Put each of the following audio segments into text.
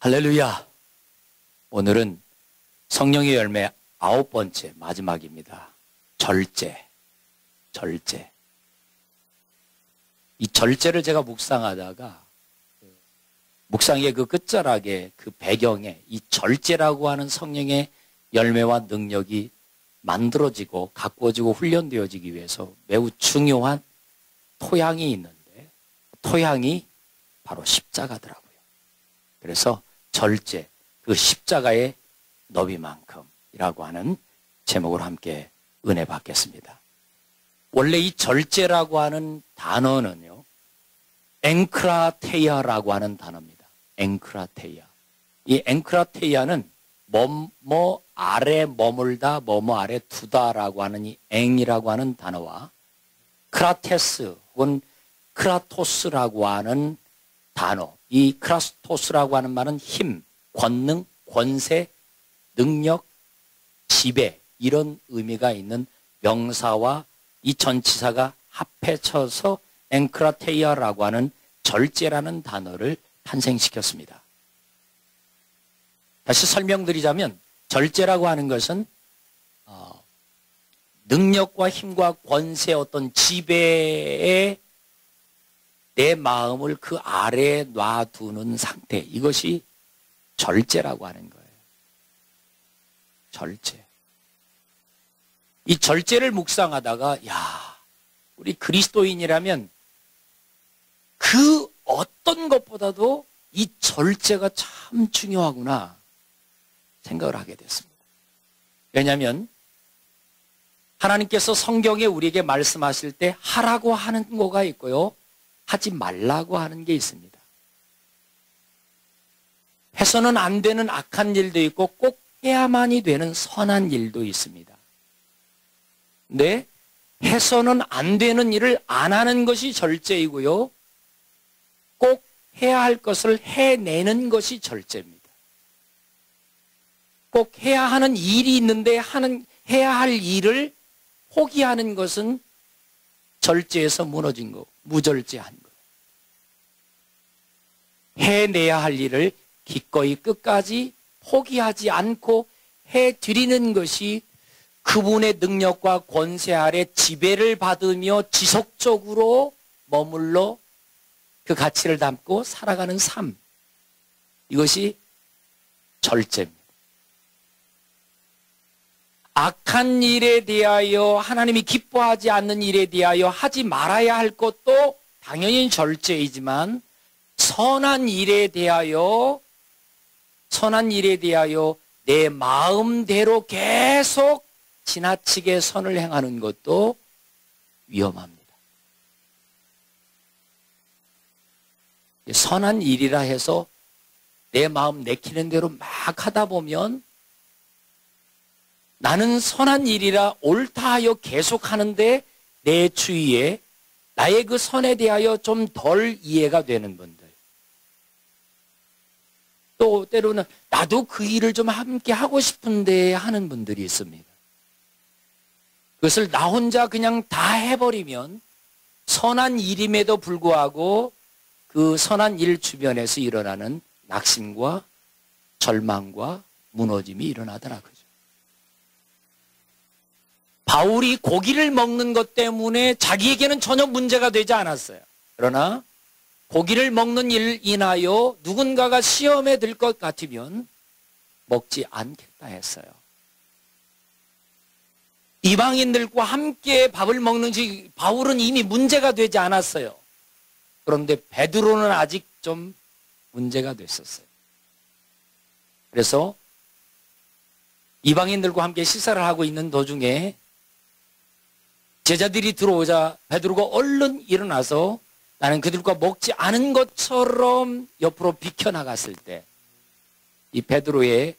할렐루야. 오늘은 성령의 열매 9번째 마지막입니다. 절제. 이 절제를 제가 묵상하다가 묵상의 그 끝자락에 그 배경에 이 절제라고 하는 성령의 열매와 능력이 만들어지고 가꾸어지고 훈련되어지기 위해서 매우 중요한 토양이 있는데 토양이 바로 십자가더라고요. 그래서 절제, 그 십자가의 너비만큼이라고 하는 제목으로 함께 은혜 받겠습니다. 원래 이 절제라고 하는 단어는요, 앵크라테이아라고 하는 단어입니다. 앵크라테이아. 이 앵크라테이아는 뭐뭐 아래 머물다, 뭐뭐 아래 두다라고 하는 이 앵이라고 하는 단어와 크라테스 혹은 크라토스라고 하는 단어, 이 크라토스라고 하는 말은 힘, 권능, 권세, 능력, 지배 이런 의미가 있는 명사와 이 전치사가 합해져서 앵크라테이아라고 하는 절제라는 단어를 탄생시켰습니다. 다시 설명드리자면 절제라고 하는 것은 능력과 힘과 권세 어떤 지배에 내 마음을 그 아래에 놔두는 상태, 이것이 절제라고 하는 거예요. 절제. 이 절제를 묵상하다가 우리 그리스도인이라면 그 어떤 것보다도 이 절제가 참 중요하구나 생각을 하게 됐습니다. 왜냐하면 하나님께서 성경에 우리에게 말씀하실 때 하라고 하는 거가 있고요, 하지 말라고 하는 게 있습니다. 해서는 안 되는 악한 일도 있고 꼭 해야만이 되는 선한 일도 있습니다. 근데 해서는 안 되는 일을 안 하는 것이 절제이고요, 꼭 해야 할 것을 해내는 것이 절제입니다. 꼭 해야 하는 일이 있는데 해야 할 일을 포기하는 것은 절제에서 무너진 거, 무절제한 거. 해내야 할 일을 기꺼이 끝까지 포기하지 않고 해드리는 것이 그분의 능력과 권세 아래 지배를 받으며 지속적으로 머물러 그 가치를 담고 살아가는 삶, 이것이 절제입니다. 악한 일에 대하여, 하나님이 기뻐하지 않는 일에 대하여 하지 말아야 할 것도 당연히 절제이지만 선한 일에 대하여 내 마음대로 계속 지나치게 선을 행하는 것도 위험합니다. 선한 일이라 해서 내 마음 내키는 대로 막 하다 보면 나는 선한 일이라 옳다 하여 계속 하는데 내 주위에 나의 그 선에 대하여 좀 덜 이해가 되는 분들, 또 때로는 나도 그 일을 좀 함께 하고 싶은데 하는 분들이 있습니다. 그것을 나 혼자 그냥 다 해버리면 선한 일임에도 불구하고 그 선한 일 주변에서 일어나는 낙심과 절망과 무너짐이 일어나더라고요. 바울이 고기를 먹는 것 때문에 자기에게는 전혀 문제가 되지 않았어요. 그러나 고기를 먹는 일 인하여 누군가가 시험에 들 것 같으면 먹지 않겠다 했어요. 이방인들과 함께 밥을 먹는 지 바울은 이미 문제가 되지 않았어요. 그런데 베드로는 아직 좀 문제가 됐었어요. 그래서 이방인들과 함께 식사를 하고 있는 도중에 제자들이 들어오자 베드로가 얼른 일어나서 나는 그들과 먹지 않은 것처럼 옆으로 비켜나갔을 때 이 베드로의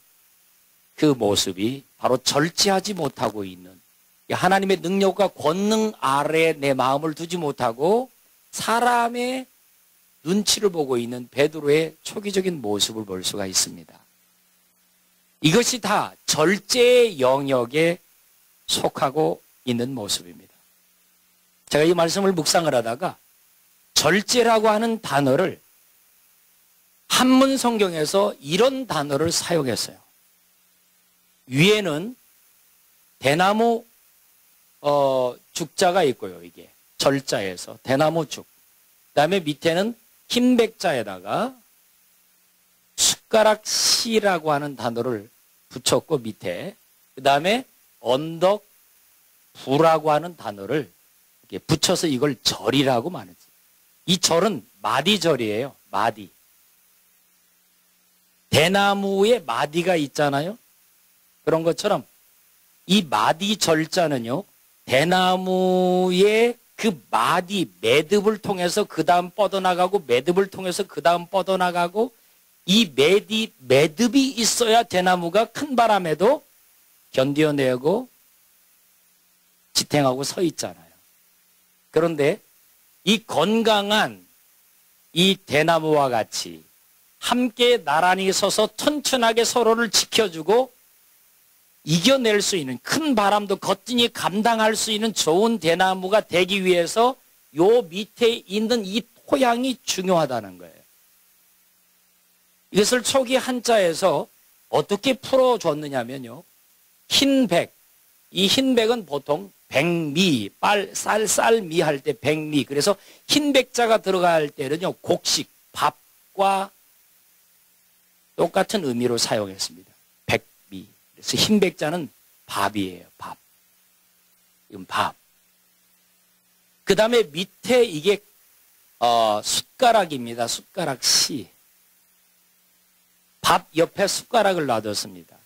그 모습이 바로 절제하지 못하고 있는, 하나님의 능력과 권능 아래에 내 마음을 두지 못하고 사람의 눈치를 보고 있는 베드로의 초기적인 모습을 볼 수가 있습니다. 이것이 다 절제의 영역에 속하고 있는 모습입니다. 제가 이 말씀을 묵상을 하다가 절제라고 하는 단어를 한문 성경에서 이런 단어를 사용했어요. 위에는 대나무 죽자가 있고요. 이게 절자에서 대나무 죽. 그다음에 밑에는 흰 백자에다가 숟가락 씨라고 하는 단어를 붙였고 밑에 그다음에 언덕 부라고 하는 단어를 이렇게 붙여서 이걸 절이라고 말했어요. 이 절은 마디절이에요. 마디. 대나무에 마디가 있잖아요. 그런 것처럼 이 마디 절자는요. 대나무의 그 마디 매듭을 통해서 그 다음 뻗어나가고 매듭을 통해서 그 다음 뻗어나가고 이 매듭이 있어야 대나무가 큰 바람에도 견뎌내고 지탱하고 서 있잖아요. 그런데 이 건강한 이 대나무와 같이 함께 나란히 서서 튼튼하게 서로를 지켜주고 이겨낼 수 있는 큰 바람도 거뜬히 감당할 수 있는 좋은 대나무가 되기 위해서 요 밑에 있는 이 토양이 중요하다는 거예요. 이것을 초기 한자에서 어떻게 풀어줬느냐면요. 흰백. 이 흰백은 보통 백미, 쌀미 할 때 백미. 그래서 흰백자가 들어갈 때는요. 곡식, 밥과 똑같은 의미로 사용했습니다. 백미. 그래서 흰백자는 밥이에요. 밥. 이건 밥. 그 다음에 밑에 이게 숟가락입니다. 숟가락 씨. 밥 옆에 숟가락을 놔뒀습니다.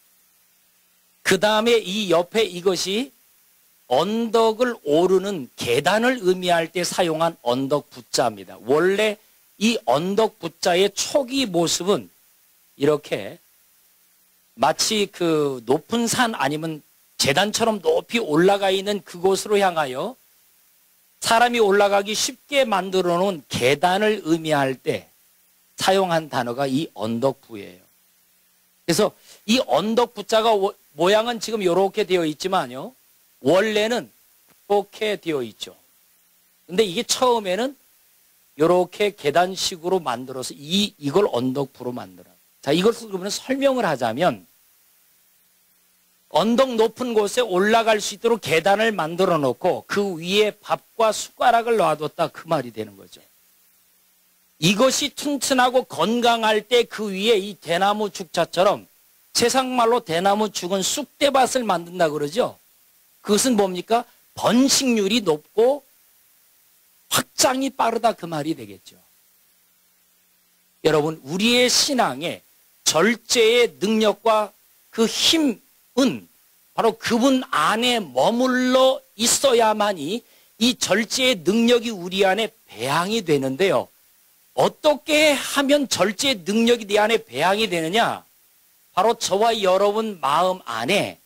그 다음에 이 옆에 이것이 언덕을 오르는 계단을 의미할 때 사용한 언덕 부자입니다. 원래 이 언덕 부자의 초기 모습은 이렇게 마치 그 높은 산 아니면 계단처럼 높이 올라가 있는 그곳으로 향하여 사람이 올라가기 쉽게 만들어 놓은 계단을 의미할 때 사용한 단어가 이 언덕부예요. 그래서 이 언덕부자가 모양은 지금 이렇게 되어 있지만요. 원래는 이렇게 되어 있죠. 근데 이게 처음에는 이렇게 계단식으로 만들어서 이걸 언덕부로 만들어요. 자, 이것을 그러면 설명을 하자면 언덕 높은 곳에 올라갈 수 있도록 계단을 만들어 놓고 그 위에 밥과 숟가락을 놔뒀다 그 말이 되는 거죠. 이것이 튼튼하고 건강할 때 그 위에 이 대나무 죽자처럼 세상 말로 대나무 죽은 쑥대밭을 만든다 그러죠. 그것은 뭡니까? 번식률이 높고 확장이 빠르다 그 말이 되겠죠. 여러분 우리의 신앙에 절제의 능력과 그 힘은 바로 그분 안에 머물러 있어야만이 이 절제의 능력이 우리 안에 배양이 되는데요. 어떻게 하면 절제의 능력이 내 안에 배양이 되느냐? 바로 저와 여러분 마음 안에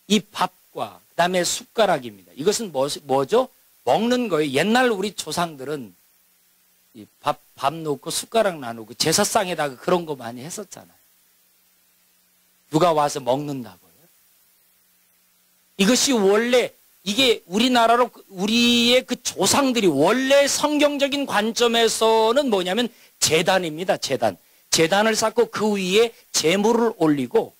이 밥과 그 다음에 숟가락입니다. 이것은 뭐죠? 먹는 거예요. 옛날 우리 조상들은 이 밥 놓고 숟가락 나누고 제사상에다가 그런 거 많이 했었잖아요. 누가 와서 먹는다고요. 이것이 원래 이게 우리나라로 우리의 그 조상들이 원래 성경적인 관점에서는 뭐냐면 제단입니다. 제단. 제단을 쌓고 그 위에 제물을 올리고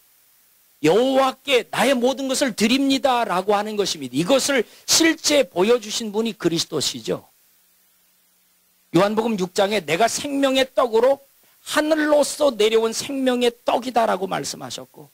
여호와께 나의 모든 것을 드립니다라고 하는 것입니다. 이것을 실제 보여주신 분이 그리스도시죠. 요한복음 6장에 내가 생명의 떡으로 하늘로서 내려온 생명의 떡이다라고 말씀하셨고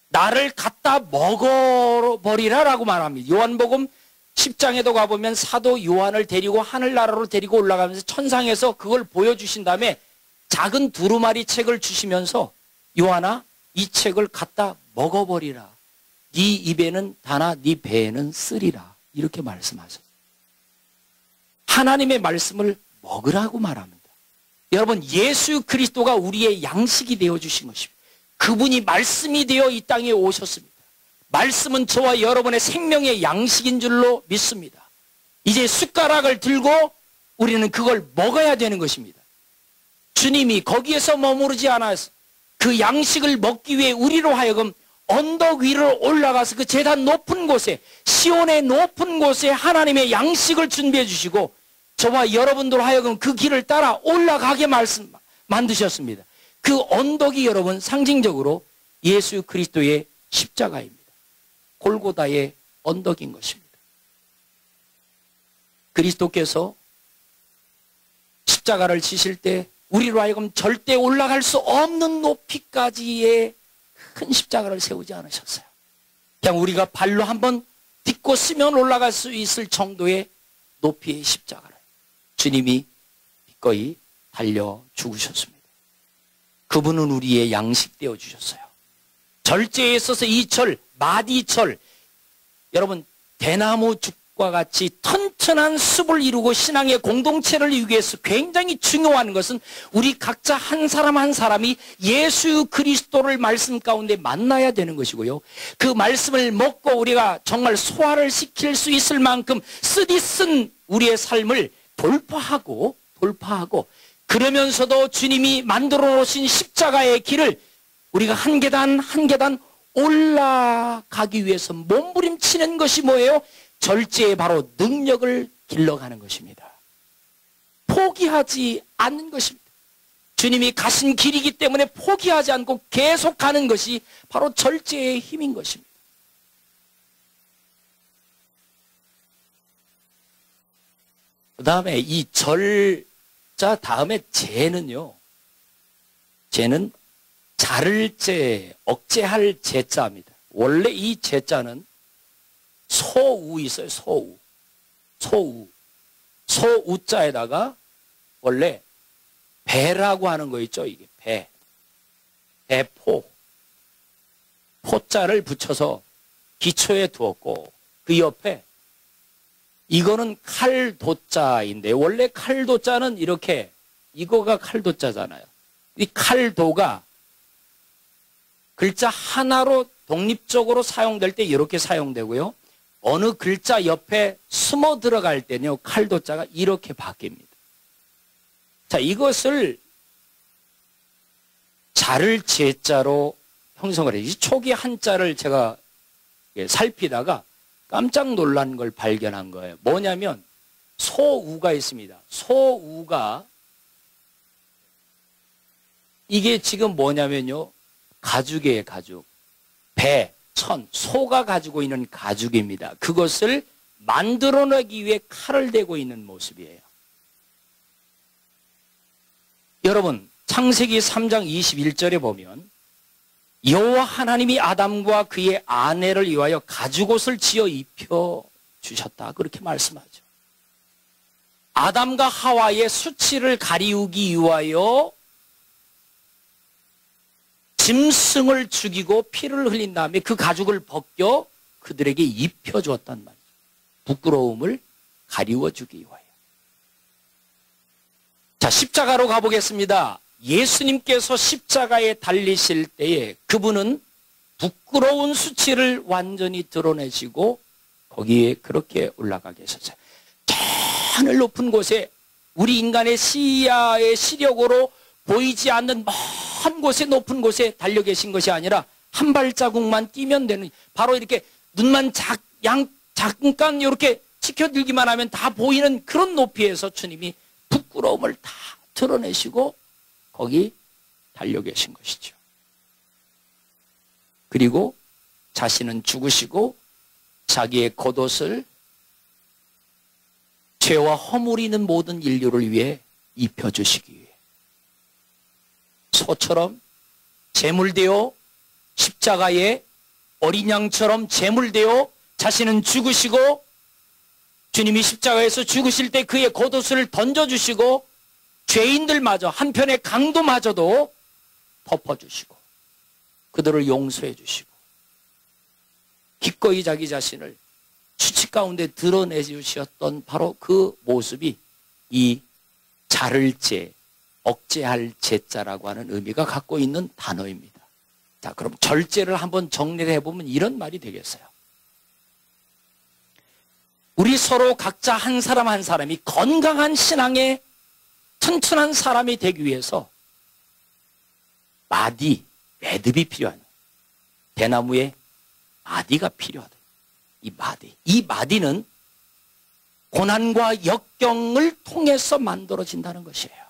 나를 갖다 먹어버리라라고 말합니다. 요한복음 10장에도 가보면 사도 요한을 데리고 하늘나라로 데리고 올라가면서 천상에서 그걸 보여주신 다음에 작은 두루마리 책을 주시면서 요한아 이 책을 갖다 먹어버리라. 네 입에는 다나 네 배에는 쓰리라. 이렇게 말씀하셨어요. 하나님의 말씀을 먹으라고 말합니다. 여러분 예수 그리스도가 우리의 양식이 되어주신 것입니다. 그분이 말씀이 되어 이 땅에 오셨습니다. 말씀은 저와 여러분의 생명의 양식인 줄로 믿습니다. 이제 숟가락을 들고 우리는 그걸 먹어야 되는 것입니다. 주님이 거기에서 머무르지 않아서 그 양식을 먹기 위해 우리로 하여금 언덕 위로 올라가서 그 제단 높은 곳에 시온의 높은 곳에 하나님의 양식을 준비해 주시고 저와 여러분들 하여금 그 길을 따라 올라가게 만드셨습니다. 그 언덕이 여러분 상징적으로 예수 그리스도의 십자가입니다. 골고다의 언덕인 것입니다. 그리스도께서 십자가를 지실 때 우리로 하여금 절대 올라갈 수 없는 높이까지의 큰 십자가를 세우지 않으셨어요. 그냥 우리가 발로 한번 딛고 쓰면 올라갈 수 있을 정도의 높이의 십자가를 주님이 기꺼이 달려 죽으셨습니다. 그분은 우리의 양식 되어 주셨어요. 절제에 있어서 이 철, 마디철, 여러분 대나무 죽과 같이 튼튼한 숲을 이루고 신앙의 공동체를 이루기 위해서 굉장히 중요한 것은 우리 각자 한 사람 한 사람이 예수 그리스도를 말씀 가운데 만나야 되는 것이고요. 그 말씀을 먹고 우리가 정말 소화를 시킬 수 있을 만큼 쓰디쓴 우리의 삶을 돌파하고 그러면서도 주님이 만들어 놓으신 십자가의 길을 우리가 한 계단 한 계단 올라가기 위해서 몸부림치는 것이 뭐예요? 절제의 바로 능력을 길러가는 것입니다. 포기하지 않는 것입니다. 주님이 가신 길이기 때문에 포기하지 않고 계속 가는 것이 바로 절제의 힘인 것입니다. 그 다음에 이 절자 다음에 제는요. 제는 자를 제, 억제할 제자입니다. 원래 이 제자는 소우 있어요. 소우자에다가 원래 배라고 하는 거 있죠. 이게 배포. 포자를 붙여서 기초에 두었고 그 옆에 이거는 칼도자인데 원래 칼도자는 이렇게 이거가 칼도자잖아요. 이 칼도가 글자 하나로 독립적으로 사용될 때 이렇게 사용되고요. 어느 글자 옆에 숨어 들어갈 때는요. 칼도자가 이렇게 바뀝니다. 자, 이것을 자를 제자로 형성을 해요. 이 초기 한자를 제가 살피다가 깜짝 놀란 걸 발견한 거예요. 뭐냐면 소우가 있습니다. 소우가 이게 지금 뭐냐면요. 가죽이에요. 가죽. 배, 천, 소가 가지고 있는 가죽입니다. 그것을 만들어내기 위해 칼을 대고 있는 모습이에요. 여러분 창세기 3장 21절에 보면 여호와 하나님이 아담과 그의 아내를 위하여 가죽옷을 지어 입혀주셨다. 그렇게 말씀하죠. 아담과 하와의 수치를 가리우기 위하여 짐승을 죽이고 피를 흘린 다음에 그 가죽을 벗겨 그들에게 입혀주었단 말이죠. 부끄러움을 가리워주기 위하여. 자, 십자가로 가보겠습니다. 예수님께서 십자가에 달리실 때에 그분은 부끄러운 수치를 완전히 드러내시고 거기에 그렇게 올라가 계셨어요. 하늘 높은 곳에 우리 인간의 시야의 시력으로 보이지 않는 먼 곳에 높은 곳에 달려 계신 것이 아니라 한 발자국만 뛰면 되는, 바로 이렇게 눈만 잠깐 이렇게 치켜들기만 하면 다 보이는 그런 높이에서 주님이 부끄러움을 다 드러내시고 거기 달려 계신 것이죠. 그리고 자신은 죽으시고 자기의 겉옷을 죄와 허물이 있는 모든 인류를 위해 입혀주시기 위해 소처럼 제물되어 십자가에 어린 양처럼 제물되어 자신은 죽으시고 주님이 십자가에서 죽으실 때 그의 겉옷을 던져주시고 죄인들마저 한편의 강도마저도 덮어주시고 그들을 용서해 주시고 기꺼이 자기 자신을 수치 가운데 드러내 주셨던 바로 그 모습이 이 자를 제, 억제할 제자라고 하는 의미가 갖고 있는 단어입니다. 자, 그럼 절제를 한번 정리를 해보면 이런 말이 되겠어요. 우리 서로 각자 한 사람 한 사람이 건강한 신앙의 튼튼한 사람이 되기 위해서 매듭이 필요하다. 대나무에 마디가 필요하다. 이 마디는 고난과 역경을 통해서 만들어진다는 것이에요.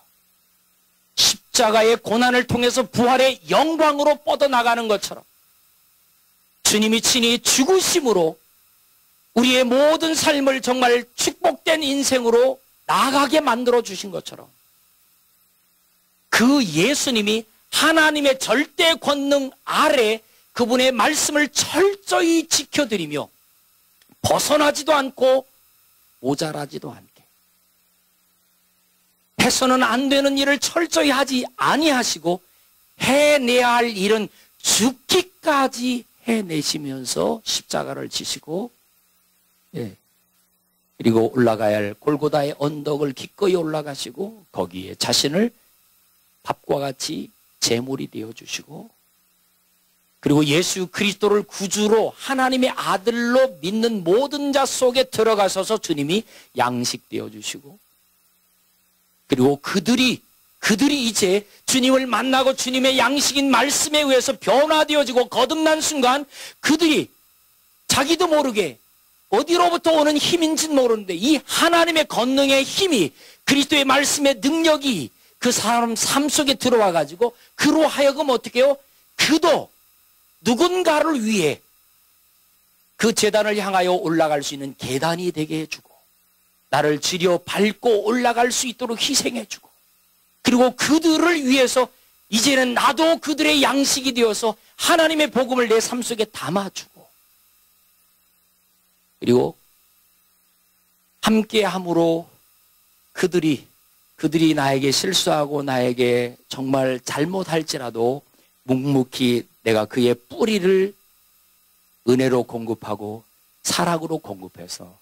십자가의 고난을 통해서 부활의 영광으로 뻗어나가는 것처럼 주님이 친히 죽으심으로 우리의 모든 삶을 정말 축복된 인생으로 나아가게 만들어 주신 것처럼 그 예수님이 하나님의 절대 권능 아래 그분의 말씀을 철저히 지켜드리며 벗어나지도 않고 모자라지도 않게 해서는 안 되는 일을 철저히 하지 아니하시고 해내야 할 일은 죽기까지 해내시면서 십자가를 지시고 그리고 올라가야 할 골고다의 언덕을 기꺼이 올라가시고 거기에 자신을 밥과 같이 제물이 되어주시고 그리고 예수 그리스도를 구주로 하나님의 아들로 믿는 모든 자 속에 들어가셔서 주님이 양식되어 주시고 그리고 그들이 이제 주님을 만나고 주님의 양식인 말씀에 의해서 변화되어지고 거듭난 순간 그들이 자기도 모르게 어디로부터 오는 힘인지는 모르는데 이 하나님의 권능의 힘이 그리스도의 말씀의 능력이 그 사람 삶 속에 들어와 가지고 그로 하여금 어떻게 해요? 그도 누군가를 위해 그 제단을 향하여 올라갈 수 있는 계단이 되게 해주고 나를 지려 밟고 올라갈 수 있도록 희생해주고 그리고 그들을 위해서 이제는 나도 그들의 양식이 되어서 하나님의 복음을 내 삶 속에 담아주고 그리고 함께함으로 그들이 나에게 실수하고 나에게 정말 잘못할지라도 묵묵히 내가 그의 뿌리를 은혜로 공급하고 사랑으로 공급해서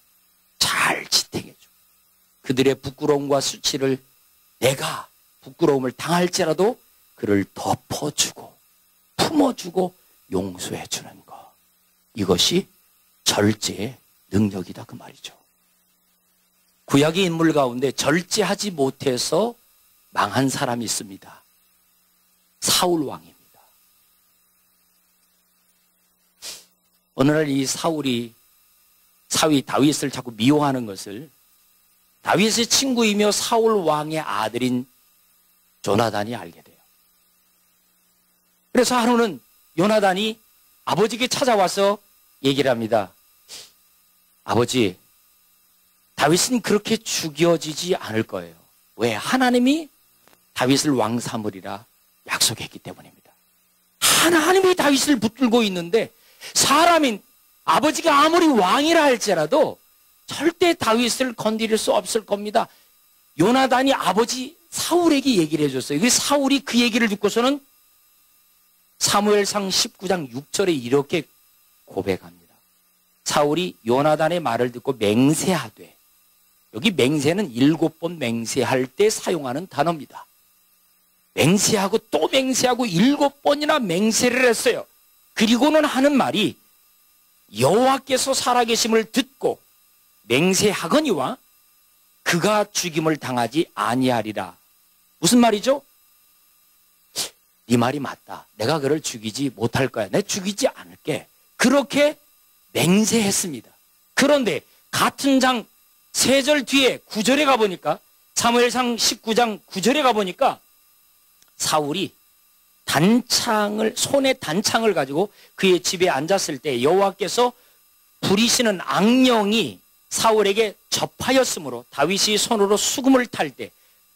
잘 지탱해주고 그들의 부끄러움과 수치를 내가 부끄러움을 당할지라도 그를 덮어주고 품어주고 용서해주는 것 이것이 절제의 능력이다 그 말이죠. 구약의 인물 가운데 절제하지 못해서 망한 사람이 있습니다. 사울 왕입니다. 어느 날 이 사위 다윗을 자꾸 미워하는 것을 다윗의 친구이며 사울 왕의 아들인 요나단이 알게 돼요. 그래서 하루는 요나단이 아버지에게 찾아와서 얘기를 합니다. 아버지, 다윗은 그렇게 죽여지지 않을 거예요. 왜? 하나님이 다윗을 왕 삼으리라 약속했기 때문입니다. 하나님이 다윗을 붙들고 있는데 사람인 아버지가 아무리 왕이라 할지라도 절대 다윗을 건드릴 수 없을 겁니다. 요나단이 아버지 사울에게 얘기를 해줬어요. 그 사울이 그 얘기를 듣고서는 사무엘상 19장 6절에 이렇게 고백합니다. 사울이 요나단의 말을 듣고 맹세하되 여기 맹세는 7번 맹세할 때 사용하는 단어입니다. 맹세하고 또 맹세하고 7번이나 맹세를 했어요. 그리고는 하는 말이 여호와께서 살아계심을 듣고 맹세하거니와 그가 죽임을 당하지 아니하리라. 무슨 말이죠? 네 말이 맞다. 내가 그를 죽이지 못할 거야. 내가 죽이지 않을게. 그렇게 맹세했습니다. 그런데 같은 장 3절 뒤에 9절에 가보니까 사무엘상 19장 9절에 가보니까 사울이 손에 단창을 가지고 그의 집에 앉았을 때 여호와께서 부리시는 악령이 사울에게 접하였으므로 다윗이 손으로 수금을 탈 때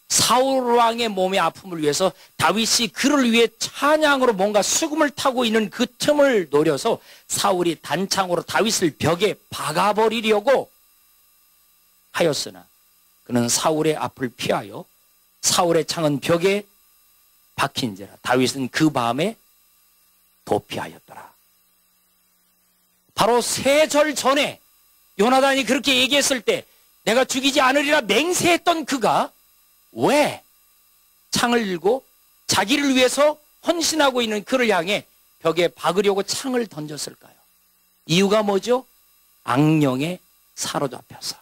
사울 왕의 몸의 아픔을 위해서 다윗이 그를 위해 찬양으로 뭔가 수금을 타고 있는 그 틈을 노려서 사울이 단창으로 다윗을 벽에 박아버리려고 하였으나 그는 사울의 앞을 피하여 사울의 창은 벽에 박힌지라 다윗은 그 밤에 도피하였더라. 바로 3절 전에 요나단이 그렇게 얘기했을 때 내가 죽이지 않으리라 맹세했던 그가 왜 창을 들고 자기를 위해서 헌신하고 있는 그를 향해 벽에 박으려고 창을 던졌을까요? 이유가 뭐죠? 악령에 사로잡혀서.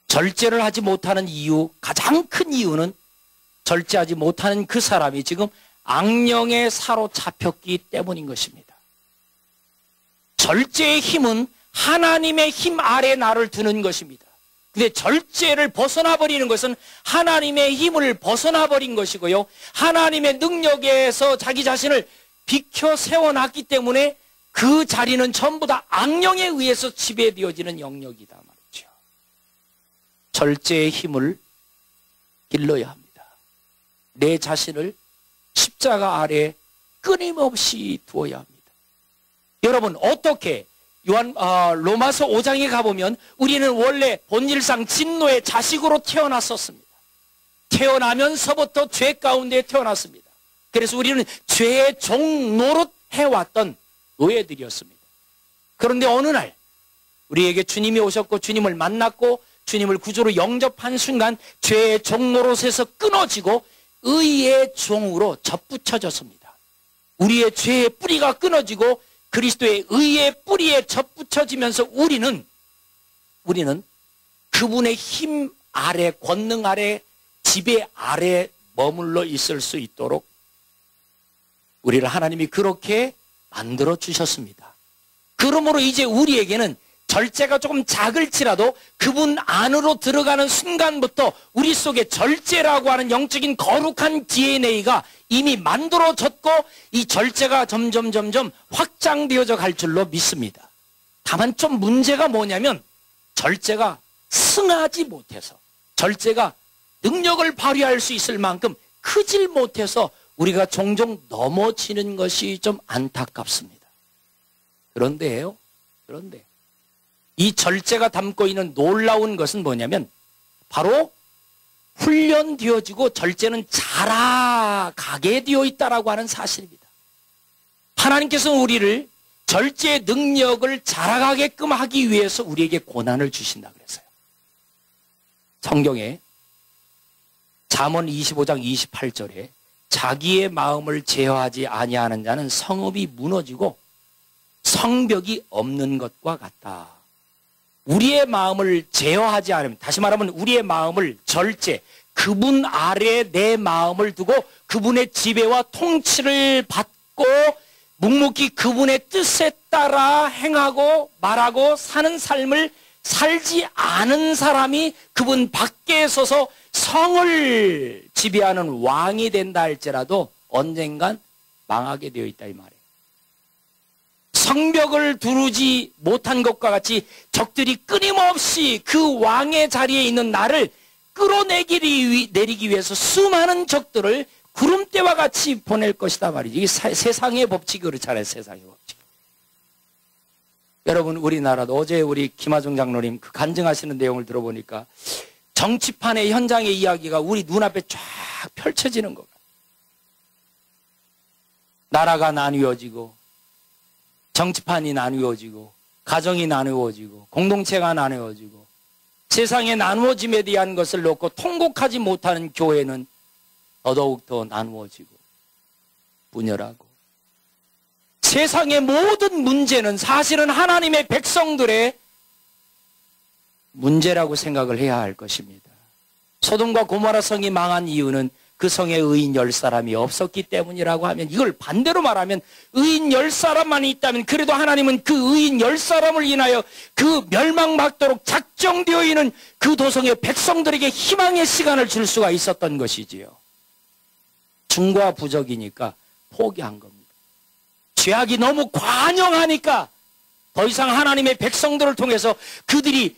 절제를 하지 못하는 이유, 가장 큰 이유는 절제하지 못하는 그 사람이 지금 악령에 사로잡혔기 때문인 것입니다. 절제의 힘은 하나님의 힘 아래 나를 두는 것입니다. 근데 절제를 벗어나 버리는 것은 하나님의 힘을 벗어나 버린 것이고요. 하나님의 능력에서 자기 자신을 비켜 세워놨기 때문에 그 자리는 전부 다 악령에 의해서 지배되어지는 영역이다 말이죠. 절제의 힘을 길러야 합니다. 내 자신을 십자가 아래 끊임없이 두어야 합니다. 여러분, 어떻게 로마서 5장에 가보면 우리는 원래 본질상 진노의 자식으로 태어났었습니다. 태어나면서부터 죄 가운데 태어났습니다. 그래서 우리는 죄의 종 노릇 해왔던 노예들이었습니다. 그런데 어느 날 우리에게 주님이 오셨고 주님을 만났고 주님을 구주로 영접한 순간 죄의 종 노릇에서 끊어지고 의의 종으로 접붙여졌습니다. 우리의 죄의 뿌리가 끊어지고 그리스도의 의의 뿌리에 접붙여지면서 우리는 그분의 힘 아래, 권능 아래, 지배 아래 머물러 있을 수 있도록 우리를 하나님이 그렇게 만들어 주셨습니다. 그러므로 이제 우리에게는 절제가 조금 작을지라도 그분 안으로 들어가는 순간부터 우리 속에 절제라고 하는 영적인 거룩한 DNA가 이미 만들어졌고 이 절제가 점점 확장되어져 갈 줄로 믿습니다. 다만 좀 문제가 뭐냐면 절제가 승하지 못해서, 절제가 능력을 발휘할 수 있을 만큼 크질 못해서 우리가 종종 넘어지는 것이 좀 안타깝습니다. 그런데 이 절제가 담고 있는 놀라운 것은 뭐냐면 바로 훈련되어지고 절제는 자라가게 되어 있다라고 하는 사실입니다. 하나님께서는 우리를 절제의 능력을 자라가게끔 하기 위해서 우리에게 고난을 주신다 그랬어요. 성경에 잠언 25장 28절에 자기의 마음을 제어하지 아니하는 자는 성읍이 무너지고 성벽이 없는 것과 같다. 우리의 마음을 제어하지 않으면, 다시 말하면 우리의 마음을 절제, 그분 아래에 내 마음을 두고 그분의 지배와 통치를 받고 묵묵히 그분의 뜻에 따라 행하고 말하고 사는 삶을 살지 않은 사람이 그분 밖에 서서 성을 지배하는 왕이 된다 할지라도 언젠간 망하게 되어 있다 이 말이에요. 성벽을 두르지 못한 것과 같이 적들이 끊임없이 그 왕의 자리에 있는 나를 끌어내리기 위해서 수많은 적들을 구름대와 같이 보낼 것이다 말이죠. 이게 세상의 법칙이 그렇잖아요. 세상의 법칙. 여러분, 우리나라도 어제 우리 김하중 장로님 그 간증하시는 내용을 들어보니까 정치판의 현장의 이야기가 우리 눈앞에 쫙 펼쳐지는 것 같아요. 나라가 나뉘어지고 정치판이 나누어지고 가정이 나누어지고 공동체가 나누어지고 세상의 나누어짐에 대한 것을 놓고 통곡하지 못하는 교회는 더더욱 더 나누어지고 분열하고 세상의 모든 문제는 사실은 하나님의 백성들의 문제라고 생각을 해야 할 것입니다. 소돔과 고모라 성이 망한 이유는 그 성에 의인 10사람이 없었기 때문이라고 하면, 이걸 반대로 말하면 의인 10사람만이 있다면 그래도 하나님은 그 의인 10사람을 인하여 그 멸망막도록 작정되어 있는 그 도성의 백성들에게 희망의 시간을 줄 수가 있었던 것이지요. 중과 부적이니까 포기한 겁니다. 죄악이 너무 관영하니까 더 이상 하나님의 백성들을 통해서 그들이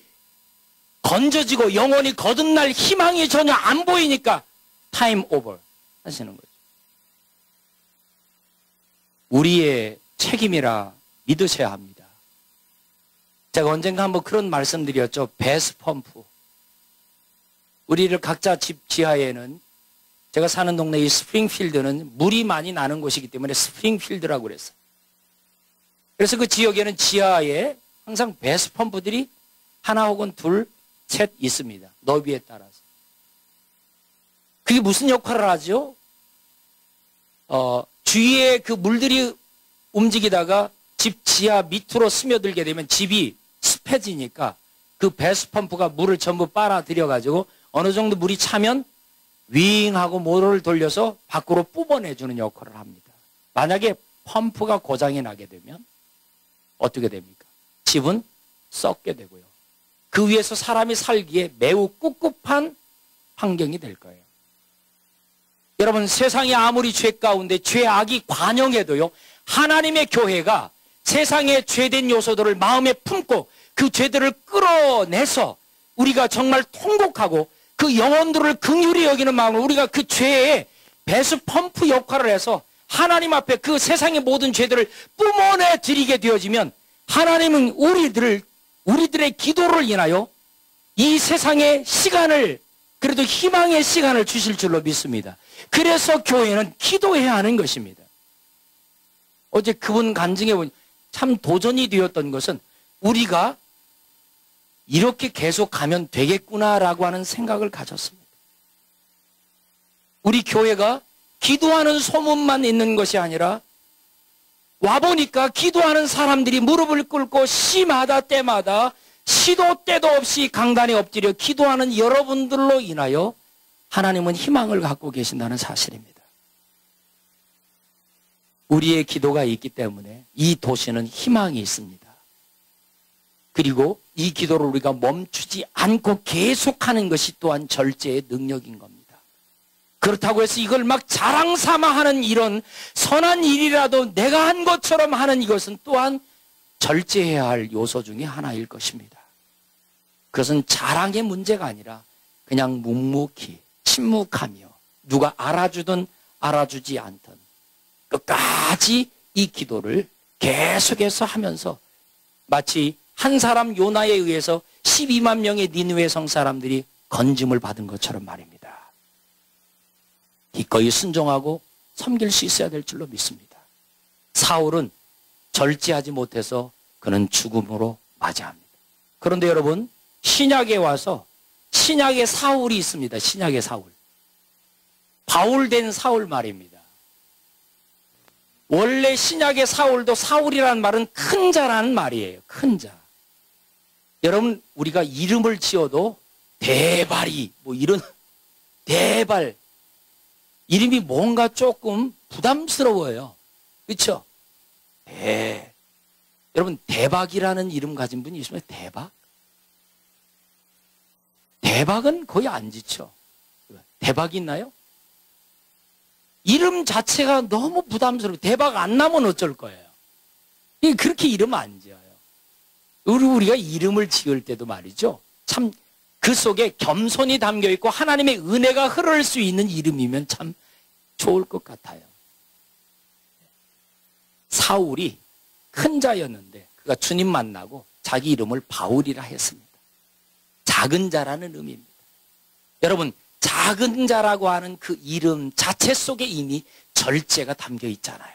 건져지고 영원히 거듭날 희망이 전혀 안 보이니까 타임 오버 하시는 거죠. 우리의 책임이라 믿으셔야 합니다. 제가 언젠가 한번 그런 말씀드렸죠. 배스 펌프. 우리를 각자 집 지하에는, 제가 사는 동네 이 스프링필드는 물이 많이 나는 곳이기 때문에 스프링필드라고 그랬어요. 그래서 그 지역에는 지하에 항상 배스 펌프들이 하나 혹은 둘, 셋 있습니다. 너비에 따라서. 그게 무슨 역할을 하죠? 주위에 그 물들이 움직이다가 집 지하 밑으로 스며들게 되면 집이 습해지니까 그 배수펌프가 물을 전부 빨아들여가지고 어느 정도 물이 차면 윙하고 모터를 돌려서 밖으로 뿜어내주는 역할을 합니다. 만약에 펌프가 고장이 나게 되면 어떻게 됩니까? 집은 썩게 되고요. 그 위에서 사람이 살기에 매우 꿉꿉한 환경이 될 거예요. 여러분, 세상이 아무리 죄 가운데 죄악이 관영해도요, 하나님의 교회가 세상의 죄된 요소들을 마음에 품고 그 죄들을 끌어내서 우리가 정말 통곡하고 그 영혼들을 긍휼히 여기는 마음으로 우리가 그 죄의 배수 펌프 역할을 해서 하나님 앞에 그 세상의 모든 죄들을 뿜어내 드리게 되어지면 하나님은 우리들의 기도를 인하여 이 세상의 시간을, 그래도 희망의 시간을 주실 줄로 믿습니다. 그래서 교회는 기도해야 하는 것입니다. 어제 그분 간증해 보니 참 도전이 되었던 것은 우리가 이렇게 계속 가면 되겠구나라고 하는 생각을 가졌습니다. 우리 교회가 기도하는 소문만 있는 것이 아니라 와보니까 기도하는 사람들이 무릎을 꿇고 시마다 때마다 시도 때도 없이 강단에 엎드려 기도하는 여러분들로 인하여 하나님은 희망을 갖고 계신다는 사실입니다. 우리의 기도가 있기 때문에 이 도시는 희망이 있습니다. 그리고 이 기도를 우리가 멈추지 않고 계속하는 것이 또한 절제의 능력인 겁니다. 그렇다고 해서 이걸 막 자랑 삼아 하는 이런 선한 일이라도 내가 한 것처럼 하는 이것은 또한 절제해야 할 요소 중에 하나일 것입니다. 그것은 자랑의 문제가 아니라 그냥 묵묵히 침묵하며 누가 알아주든 알아주지 않든 끝까지 이 기도를 계속해서 하면서 마치 한 사람 요나에 의해서 12만 명의 니느웨 성 사람들이 건짐을 받은 것처럼 말입니다. 기꺼이 순종하고 섬길 수 있어야 될 줄로 믿습니다. 사울은 절제하지 못해서 그는 죽음으로 맞이합니다. 그런데 여러분, 신약에 와서 신약의 사울이 있습니다. 신약의 사울. 바울된 사울 말입니다. 원래 신약의 사울도 사울이라는 말은 큰 자라는 말이에요. 큰 자. 여러분, 우리가 이름을 지어도 대발이 뭐 이런 대발 이름이 뭔가 조금 부담스러워요. 그렇죠? 여러분, 대박이라는 이름 가진 분이 있으면 대박? 대박은 거의 안 지쳐. 대박 있나요? 이름 자체가 너무 부담스러워. 대박 안 나면 어쩔 거예요. 그렇게 이름 안 지어요. 우리가 이름을 지을 때도 말이죠. 참 그 속에 겸손이 담겨 있고 하나님의 은혜가 흐를 수 있는 이름이면 참 좋을 것 같아요. 사울이 큰 자였는데 그가 주님 만나고 자기 이름을 바울이라 했습니다. 작은 자라는 의미입니다. 여러분, 작은 자라고 하는 그 이름 자체 속에 이미 절제가 담겨 있잖아요.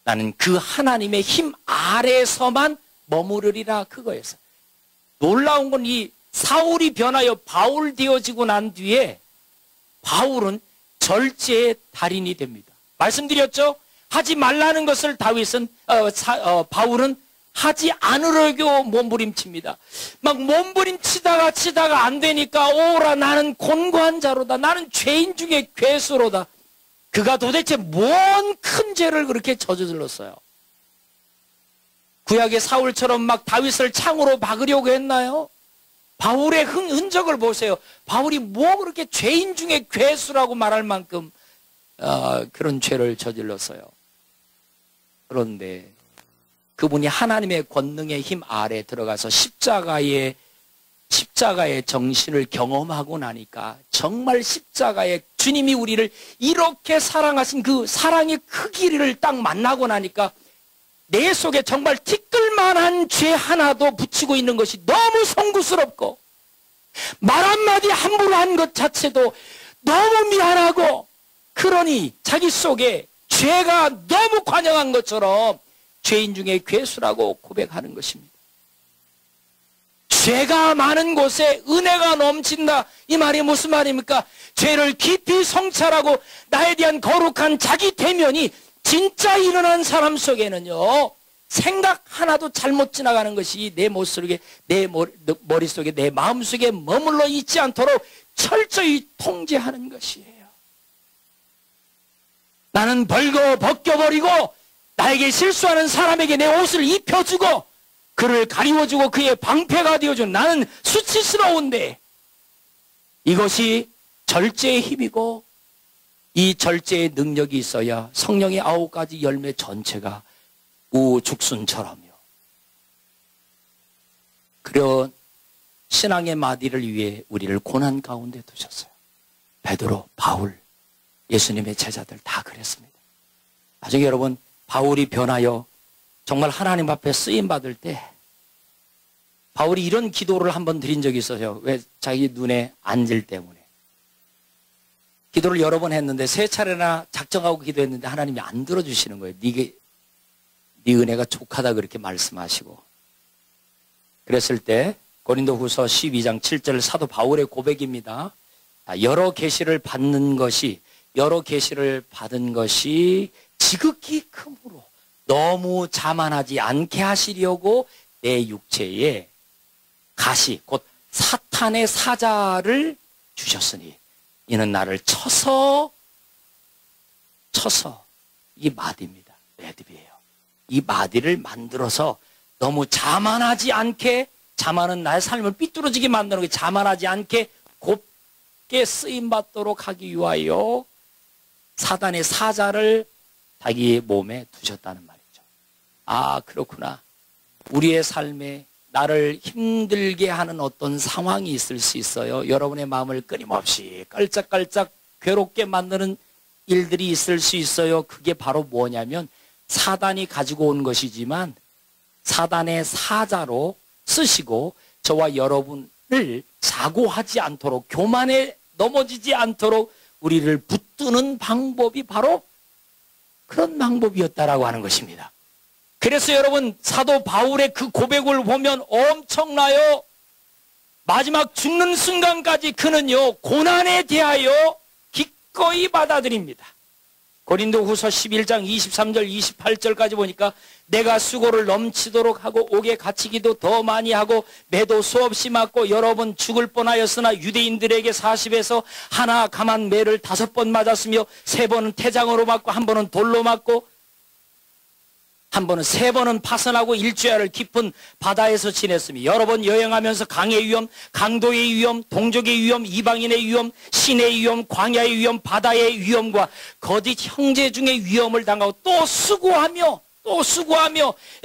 나는 그 하나님의 힘 아래에서만 머무르리라, 그거였어요. 놀라운 건 이 사울이 변하여 바울 되어지고 난 뒤에 바울은 절제의 달인이 됩니다. 말씀드렸죠? 하지 말라는 것을 바울은 하지 않으려고 몸부림칩니다. 막 몸부림치다가 안 되니까 오라 나는 곤고한 자로다. 나는 죄인 중에 괴수로다. 그가 도대체 뭔 큰 죄를 그렇게 저질렀어요? 구약의 사울처럼 막 다윗을 창으로 박으려고 했나요? 바울의 흔적을 보세요. 바울이 뭐 그렇게 죄인 중에 괴수라고 말할 만큼 그런 죄를 저질렀어요. 그런데 그분이 하나님의 권능의 힘 아래 들어가서 십자가의 정신을 경험하고 나니까 정말 십자가의 주님이 우리를 이렇게 사랑하신 그 사랑의 크기를 딱 만나고 나니까 내 속에 정말 티끌만한 죄 하나도 붙이고 있는 것이 너무 송구스럽고 말 한마디 함부로 한 것 자체도 너무 미안하고, 그러니 자기 속에 죄가 너무 관영한 것처럼 죄인 중에 괴수라고 고백하는 것입니다. 죄가 많은 곳에 은혜가 넘친다. 이 말이 무슨 말입니까? 죄를 깊이 성찰하고 나에 대한 거룩한 자기 대면이 진짜 일어난 사람 속에는요, 생각 하나도 잘못 지나가는 것이 내 머릿속에 내 마음속에 머물러 있지 않도록 철저히 통제하는 것이에요. 나는 벗겨버리고 나에게 실수하는 사람에게 내 옷을 입혀주고 그를 가리워주고 그의 방패가 되어준 나는 수치스러운데, 이것이 절제의 힘이고 이 절제의 능력이 있어야 성령의 9가지 열매 전체가 우죽순처럼요. 그런 신앙의 마디를 위해 우리를 고난 가운데 두셨어요. 베드로, 바울, 예수님의 제자들 다 그랬습니다. 나중에 여러분, 바울이 변하여 정말 하나님 앞에 쓰임받을 때 바울이 이런 기도를 한번 드린 적이 있어요. 왜? 자기 눈에 안질 때문에. 기도를 여러 번 했는데 3차례나 작정하고 기도했는데 하나님이 안 들어주시는 거예요. 네 은혜가 족하다 그렇게 말씀하시고. 그랬을 때 고린도후서 12장 7절 사도 바울의 고백입니다. 여러 계시를 받은 것이 지극히 크므로 너무 자만하지 않게 하시려고 내 육체에 가시 곧 사탄의 사자를 주셨으니 이는 나를 쳐서 이 마디입니다. 매듭이에요. 이 마디를 만들어서 너무 자만하지 않게, 자만은 나의 삶을 삐뚤어지게 만드는 게 자만하지 않게 곱게 쓰임받도록 하기 위하여 사단의 사자를 자기 몸에 두셨다는 말이죠. 아, 그렇구나. 우리의 삶에 나를 힘들게 하는 어떤 상황이 있을 수 있어요. 여러분의 마음을 끊임없이 깔짝깔짝 괴롭게 만드는 일들이 있을 수 있어요. 그게 바로 뭐냐면 사단이 가지고 온 것이지만 사단의 사자로 쓰시고 저와 여러분을 사고하지 않도록, 교만에 넘어지지 않도록 우리를 붙드는 방법이 바로 그런 방법이었다라고 하는 것입니다. 그래서 여러분, 사도 바울의 그 고백을 보면 엄청나요. 마지막 죽는 순간까지 그는요, 고난에 대하여 기꺼이 받아들입니다. 고린도후서 11장 23절 28절까지 보니까 내가 수고를 넘치도록 하고 옥에 갇히기도 더 많이 하고 매도 수없이 맞고 여러 번 죽을 뻔하였으나 유대인들에게 40에서 하나 감한 매를 5번 맞았으며 3번은 태장으로 맞고 1번은 돌로 맞고 3번은 파선하고 일주야를 깊은 바다에서 지냈으며 여러 번 여행하면서 강의 위험, 강도의 위험, 동족의 위험, 이방인의 위험, 신의 위험, 광야의 위험, 바다의 위험과 거짓 형제 중의 위험을 당하고 또 수고하며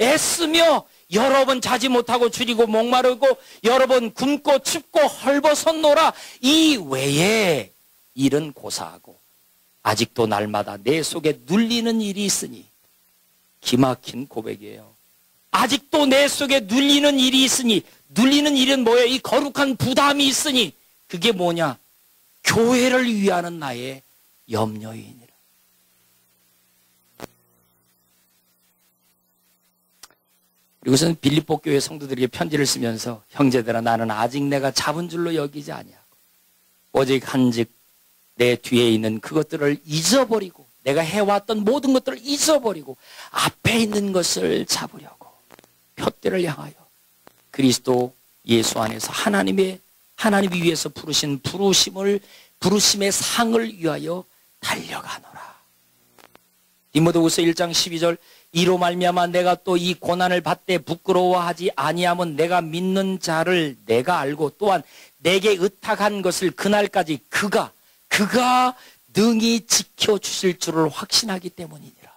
애쓰며 여러 번 자지 못하고 줄이고 목마르고 여러 번 굶고 춥고 헐벗었노라. 이 외에 일은 고사하고 아직도 날마다 내 속에 눌리는 일이 있으니. 기막힌 고백이에요. 아직도 내 속에 눌리는 일이 있으니, 눌리는 일은 뭐예요? 이 거룩한 부담이 있으니, 그게 뭐냐? 교회를 위하는 나의 염려이니라. 그리고선 빌립보 교회 성도들에게 편지를 쓰면서 형제들아 나는 아직 내가 잡은 줄로 여기지 아니하고 오직 한즉 내 뒤에 있는 그것들을 잊어버리고 내가 해왔던 모든 것들을 잊어버리고 앞에 있는 것을 잡으려고 푯대를 향하여 그리스도 예수 안에서 하나님이 위해서 부르신 부르심의 상을 위하여 달려가노라. 디모데후서 1장 12절 이로 말미암아 내가 또 이 고난을 받되 부끄러워하지 아니함은 내가 믿는 자를 내가 알고 또한 내게 의탁한 것을 그날까지 그가 능히 지켜주실 줄을 확신하기 때문이니라.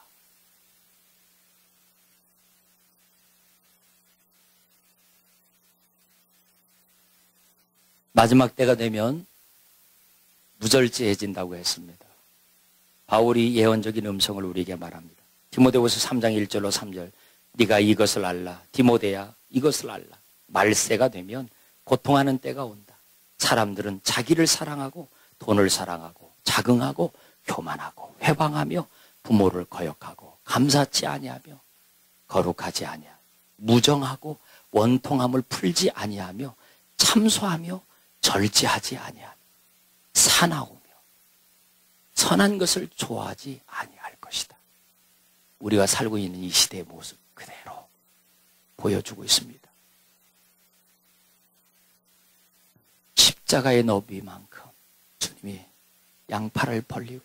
마지막 때가 되면 무절제해진다고 했습니다. 바울이 예언적인 음성을 우리에게 말합니다. 디모데후서 3장 1절로 3절 네가 이것을 알라. 디모데야 이것을 알라. 말세가 되면 고통하는 때가 온다. 사람들은 자기를 사랑하고 돈을 사랑하고 자긍하고 교만하고 회방하며 부모를 거역하고 감사치 아니하며 거룩하지 아니하며 무정하고 원통함을 풀지 아니하며 참소하며 절제하지 아니하며 사나우며 선한 것을 좋아하지 아니할 것이다. 우리가 살고 있는 이 시대의 모습 그대로 보여주고 있습니다. 십자가의 너비만큼 주님이 양팔을 벌리고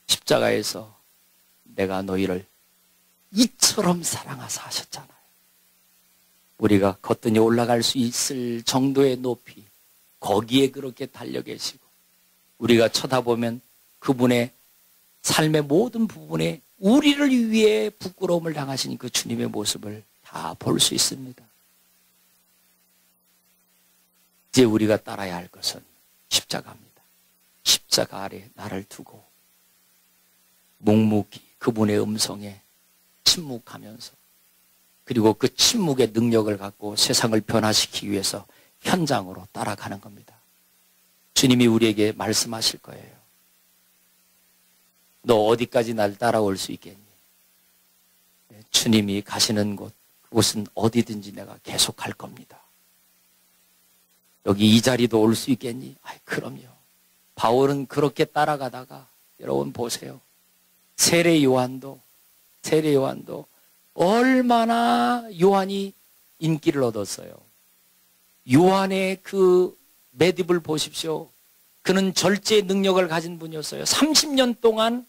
십자가에서 내가 너희를 이처럼 사랑하사 하셨잖아요. 우리가 거뜬히 올라갈 수 있을 정도의 높이, 거기에 그렇게 달려 계시고, 우리가 쳐다보면 그분의 삶의 모든 부분에 우리를 위해 부끄러움을 당하신 그 주님의 모습을 다 볼 수 있습니다. 이제 우리가 따라야 할 것은 십자가입니다. 십자가 아래 나를 두고 묵묵히 그분의 음성에 침묵하면서, 그리고 그 침묵의 능력을 갖고 세상을 변화시키기 위해서 현장으로 따라가는 겁니다. 주님이 우리에게 말씀하실 거예요. 너 어디까지 날 따라올 수 있겠니? 주님이 가시는 곳, 그곳은 어디든지 내가 계속 갈 겁니다. 여기 이 자리도 올 수 있겠니? 아이, 그럼요. 바울은 그렇게 따라가다가, 여러분 보세요. 세례 요한도 얼마나 요한이 인기를 얻었어요. 요한의 그 매듭을 보십시오. 그는 절제의 능력을 가진 분이었어요. 30년 동안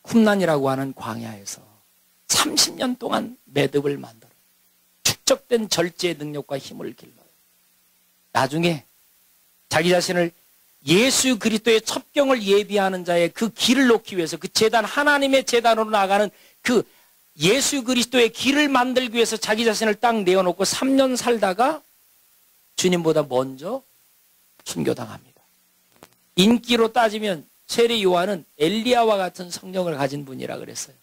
쿰란이라고 하는 광야에서 30년 동안 매듭을 만들어 축적된 절제의 능력과 힘을 길러요. 나중에 자기 자신을 예수 그리스도의 첩경을 예비하는 자의 그 길을 놓기 위해서, 그 제단, 하나님의 제단으로 나가는 그 예수 그리스도의 길을 만들기 위해서 자기 자신을 딱 내어놓고 3년 살다가 주님보다 먼저 순교당합니다. 인기로 따지면 세례 요한은 엘리야와 같은 성령을 가진 분이라 그랬어요.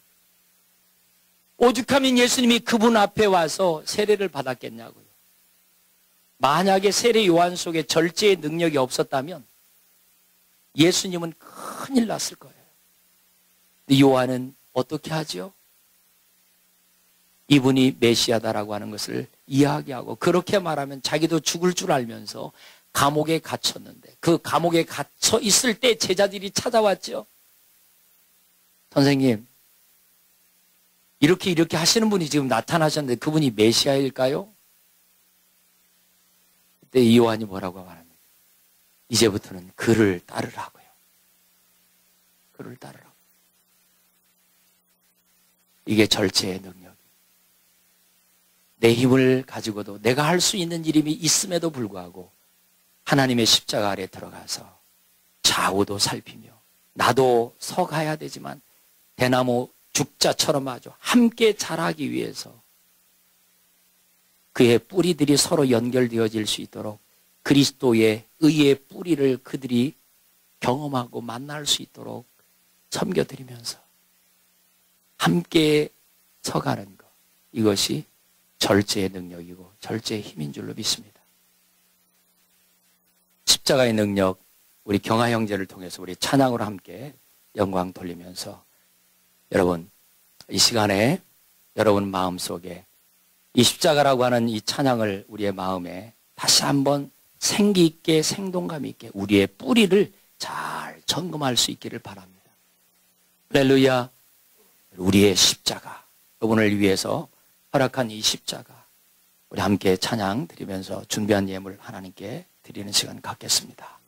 오죽하면 예수님이 그분 앞에 와서 세례를 받았겠냐고요. 만약에 세례 요한 속에 절제의 능력이 없었다면 예수님은 큰일 났을 거예요. 근데 요한은 어떻게 하죠? 이분이 메시아다라고 하는 것을 이야기하고, 그렇게 말하면 자기도 죽을 줄 알면서 감옥에 갇혔는데, 그 감옥에 갇혀 있을 때 제자들이 찾아왔죠. 선생님, 이렇게 하시는 분이 지금 나타나셨는데 그분이 메시아일까요? 그때 이 요한이 뭐라고 말합니까? 이제부터는 그를 따르라고요. 그를 따르라고. 이게 절제의 능력. 내 힘을 가지고도 내가 할 수 있는 일이 있음에도 불구하고 하나님의 십자가 아래 들어가서 좌우도 살피며, 나도 서 가야 되지만 대나무 죽자처럼 아주 함께 자라기 위해서 그의 뿌리들이 서로 연결되어질 수 있도록 그리스도의 의의 뿌리를 그들이 경험하고 만날 수 있도록 섬겨드리면서 함께 서가는 것, 이것이 절제의 능력이고 절제의 힘인 줄로 믿습니다. 십자가의 능력, 우리 경화 형제를 통해서 우리 찬양으로 함께 영광 돌리면서, 여러분 이 시간에 여러분 마음속에 이 십자가라고 하는 이 찬양을 우리의 마음에 다시 한번 생기 있게, 생동감 있게 우리의 뿌리를 잘 점검할 수 있기를 바랍니다. 할렐루야. 우리의 십자가, 여러분을 위해서 허락한 이 십자가, 우리 함께 찬양 드리면서 준비한 예물 하나님께 드리는 시간 갖겠습니다.